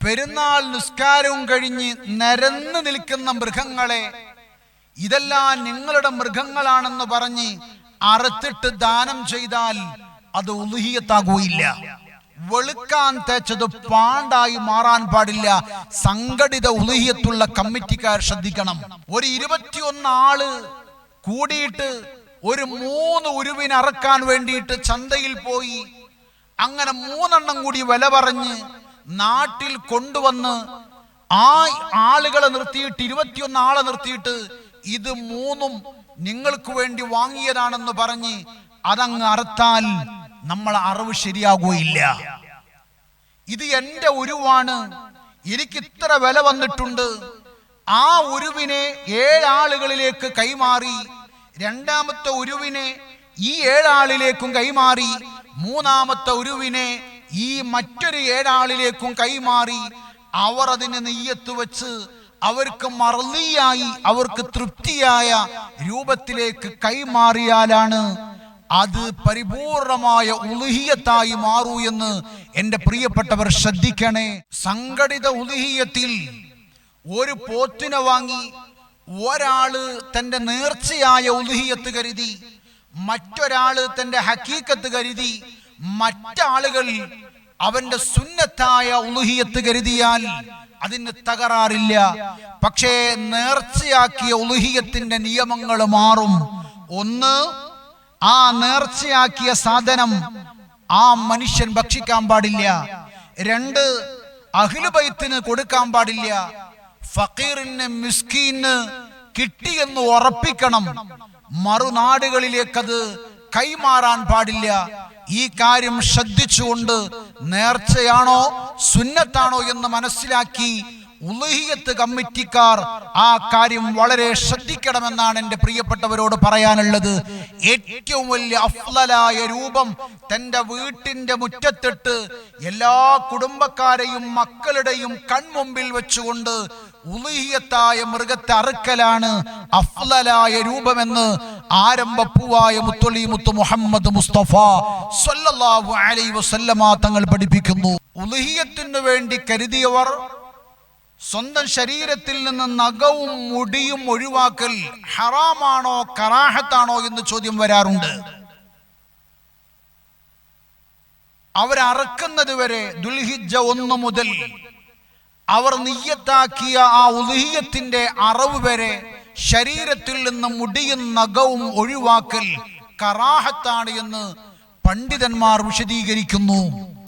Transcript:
പെരുന്നാൾ നിസ്കാരവും കഴിഞ്ഞ് നിരന്ന് നിൽക്കുന്ന മൃഗങ്ങളെ ഇതെല്ലാം നിങ്ങളുടെ മൃഗങ്ങളാണെന്ന് പറഞ്ഞ് അറുത്തിട്ട് ദാനം ചെയ്താൽ അത് ഉളുഹിയത്താകുകയില്ല. വെളുക്കാൻ തേച്ചത് പാണ്ടായി മാറാൻ പാടില്ല. സംഘടിത ഉളുഹിയത്തുള്ള കമ്മിറ്റിക്കാർ ശ്രദ്ധിക്കണം. ഒരു 21 ആള് കൂടിയിട്ട് ഒരു 3 ഉരുവിനെ അറക്കാൻ വേണ്ടിയിട്ട് ചന്തയിൽ പോയി. അങ്ങനെ 3 എണ്ണം കൂടി വില പറഞ്ഞ് നാട്ടിൽ കൊണ്ടുവന്ന് ആ ആളുകളെ നിർത്തിയിട്ട് 21 ആളെ നിർത്തിയിട്ട് ഇത് 3ഉം നിങ്ങൾക്ക് വേണ്ടി വാങ്ങിയതാണെന്ന് പറഞ്ഞ് അതങ്ങ് അറുത്താൽ നമ്മൾ അറിവ് ശരിയാകുകയില്ല. ഇത് എന്റെ ഉരുവാണ്, എനിക്ക് ഇത്ര വില വന്നിട്ടുണ്ട്. ആ ഉരുവിനെ 7 ആളുകളിലേക്ക് കൈമാറി, രണ്ടാമത്തെ ഉരുവിനെ ഈ 7 ആളിലേക്കും കൈമാറി, മൂന്നാമത്തെ ഉരുവിനെ ഈ മറ്റൊരു 7 ആളിലേക്കും കൈമാറി, അവർ അതിന് നെയ്യത്ത് വെച്ച് അവർക്ക് മർളിയായി അവർക്ക് തൃപ്തിയായ രൂപത്തിലേക്ക് കൈമാറിയാലാണ് അത് പരിപൂർണമായ ഉളുഹിയത്തായി മാറൂ എന്ന് എൻ്റെ പ്രിയപ്പെട്ടവർ ശ്രദ്ധിക്കണേ. സംഘടിത ഉളുഹിയത്തിൽ ഒരു പോത്തിനെ വാങ്ങി ഒരാള് തൻ്റെ നേർച്ചയായ ഉളുഹിയത്ത് കരുതി, മറ്റൊരാള് തൻ്റെ ഹക്കീക്കത്ത് കരുതി, മറ്റാളുകൾ അവന്റെ സുന്നത്തായ ഉളുഹിയത്ത് കരുതിയാൽ അതിന് തകരാറില്ല. പക്ഷേ നേർച്ചയാക്കിയ ഉളുഹിയത്തിന്റെ നിയമങ്ങൾ മാറും. ഒന്ന്, ആ നേർച്ചയാക്കിയ സാധനം ആ മനുഷ്യൻ ഭക്ഷിക്കാൻ പാടില്ല. 2, അഹ്ലു ബൈത്തിന് കൊടുക്കാൻ പാടില്ല. ഫക്കീറിന് മിസ്കീന് കിട്ടിയെന്ന് ഉറപ്പിക്കണം. മറുനാടുകളിലേക്കത് കൈമാറാൻ പാടില്ല. ഈ കാര്യം ശ്രദ്ധിച്ചുകൊണ്ട് നേർച്ചയാണോ സുന്നത്താണോ എന്ന് മനസ്സിലാക്കി ഉളുഹിയത്ത് കമ്മിറ്റിക്കാർ ആ കാര്യം വളരെ ശ്രദ്ധിക്കണമെന്നാണ് എൻ്റെ പ്രിയപ്പെട്ടവരോട് പറയാനുള്ളത്. ഏറ്റവും വലിയ അഫ്ളലായ രൂപം തൻ്റെ വീട്ടിൻ്റെ മുറ്റത്തിട്ട് എല്ലാ കുടുംബക്കാരെയും മക്കളുടെയും കൺമുമ്പിൽ വെച്ചുകൊണ്ട് ഉളുഹിയത്തായ മൃഗത്തെ അറുക്കലാണ് അഫ്ളലായ രൂപമെന്ന് ആരംഭപ്പൂവായ മുത്തൊളി മുത്ത് മുഹമ്മദ് മുസ്തഫ സ്വല്ലല്ലാഹു അലൈഹി വസല്ലമ തങ്ങൾ പഠിപ്പിക്കുന്നു. ഉളുഹിയത്തിന് വേണ്ടി കരുതിയവർ സ്വന്തം ശരീരത്തിൽ നിന്ന് നഖവും മുടിയും ഒഴിവാക്കൽ ഹറാമാണോ കറാഹത്താണോ എന്ന് ചോദ്യം വരാറുണ്ട്. അവരറുക്കുന്നത് വരെ ദുൽഹിജ്ജ 1 മുതൽ അവർ നിയ്യത്താക്കിയ ആ ഉളുഹിയത്തിന്റെ അറവ് വരെ ശരീരത്തിൽ നിന്ന് മുടിയും നഖവും ഒഴിവാക്കൽ കറാഹത്താണ് എന്ന് പണ്ഡിതന്മാർ വിശദീകരിക്കുന്നു.